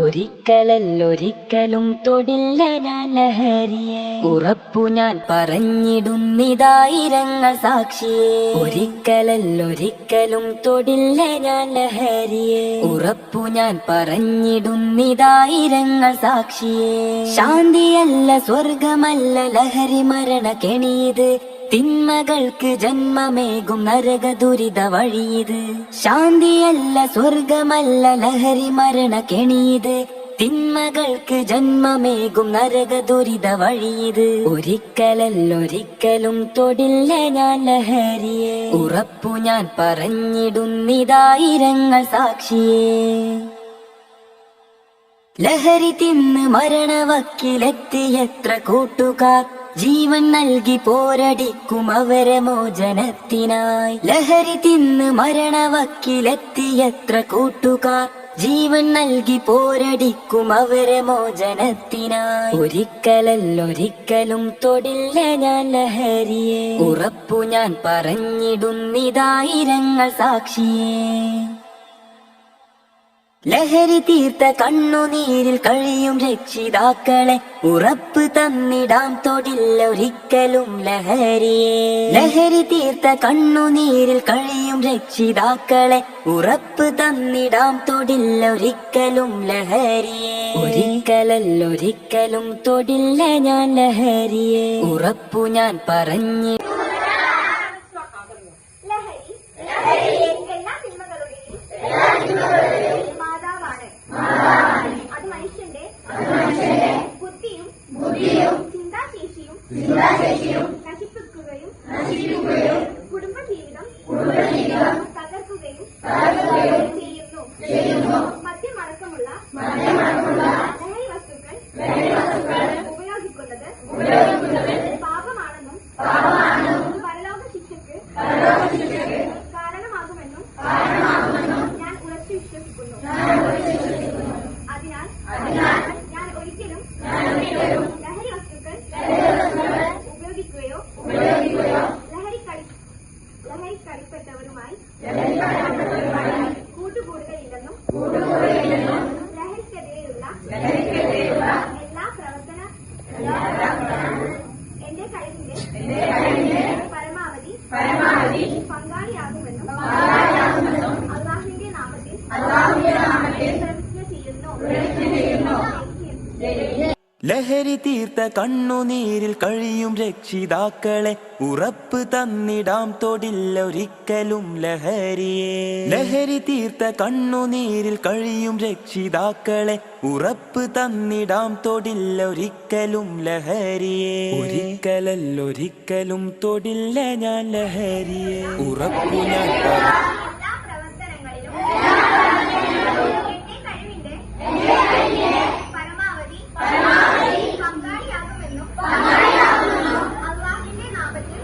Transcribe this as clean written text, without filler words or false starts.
ഒരിക്കലല്ലൊരിക്കലും തൊടില്ല ഞാൻ ലഹരിയെ, ഉറപ്പു ഞാൻ പറഞ്ഞിടുന്നിതായിരങ്ങൾ സാക്ഷിയെ. ഒരിക്കലല്ലൊരിക്കലും തൊടില്ല ഞാൻ ലഹരിയെ, ഉറപ്പു ഞാൻ പറഞ്ഞിടുന്നിതായിരങ്ങൾ സാക്ഷിയെ. ശാന്തിയല്ല സ്വർഗമല്ല ലഹരി മരണ കെണിയത്, തിന്മകൾക്ക് ജന്മമേകും നരക ദുരിത വഴിയത്. ശാന്തിയല്ല സ്വർഗമല്ല ലഹരി മരണ കെണിയത്, തിന്മകൾക്ക് ജന്മമേകും നരക ദുരിത വഴിയത്. ഒരിക്കലല്ലൊരിക്കലും തൊടില്ല ഞാൻ ലഹരിയെ, ഉറപ്പു ഞാൻ പറഞ്ഞിടുന്നിതായിരങ്ങൾ സാക്ഷിയെ. ലഹരി തിന്ന് മരണവക്കിലെത്തിയെത്ര കൂട്ടുകാർ, ജീവൻ നൽകി പോരടിക്കും അവരെ മോചനത്തിനായി. ലഹരി തിന്ന് മരണവക്കിലെത്തിയെത്ര കൂട്ടുകാർ, ജീവൻ നൽകി പോരടിക്കും അവരെ മോചനത്തിനായി. ഒരിക്കലല്ലൊരിക്കലും തൊടില്ല ഞാൻ ലഹരിയെ, ഉറപ്പു ഞാൻ പറഞ്ഞിടുന്നിതായിരങ്ങൾ സാക്ഷിയെ. ലഹരി തീർത്ത കണ്ണുനീരിൽ കഴിയും രക്ഷിതാക്കളെ, ഉറപ്പ് തന്നിടാം തൊടില്ല ഒരിക്കലും ലഹരിയെ. ലഹരി തീർത്ത കണ്ണുനീരിൽ കഴിയും രക്ഷിതാക്കളെ, ഉറപ്പ് തന്നിടാം തൊടില്ല ഒരിക്കലും ലഹരിയെ. ഒരിക്കലല്ലൊരിക്കലും തൊടില്ല ഞാൻ ലഹരിയെ, ഉറപ്പു ഞാൻ പറഞ്ഞി. അത് മനുഷ്യന്റെ ബുദ്ധിയും ചിന്താശേഷിയും നശിപ്പിക്കുകയും കുടുംബജീവിതം തകർക്കുകയും ചെയ്യുന്നു. മദ്യമടക്കമുള്ള ലഹരി വസ്തുക്കൾ ഉപയോഗിക്കുന്നത് പാപമാണെന്നും പരലോക ശിക്ഷയ്ക്ക് കാരണമാകുമെന്നും ഞാൻ ഉറച്ചു വിശ്വസിക്കുന്നു. അതിനാൽ ഞാൻ ഒരിക്കലും ലഹരി വസ്തുക്കൾ ഉപയോഗിക്കുകയോ ലഹരിക്കടിപ്പെട്ടവരുമായി കൂട്ടുകൂടുകയില്ലെന്നും ലഹരിക്കെതിരെയുള്ള എല്ലാ പ്രവർത്തന എന്റെ കഴിവിന്റെ പരമാവധി പങ്കാളിയാകുമെന്നും അല്ലാഹുവിന്റെ നാമത്തിൽ പ്രതിജ്ഞ ചെയ്യുന്നു. ലഹരി തീർത്ത കണ്ണുനീരിൽ കഴിയും രക്ഷിതാക്കളെ, ഉറപ്പ് തന്നിടാം തൊടില്ല ഒരിക്കലും ലഹരിയെ. ലഹരി തീർത്ത കണ്ണുനീരിൽ കഴിയും രക്ഷിതാക്കളെ, ഉറപ്പ് തന്നിടാം തൊടില്ല ഒരിക്കലും ലഹരിയെ. ഒരിക്കലല്ലൊരിക്കലും തൊടില്ല ഞാൻ ലഹരിയെ, ഉറപ്പു ഞാൻ പങ്കാളിയാകുമെന്നും അല്ലാഹുവിന്റെ നാമത്തിൽ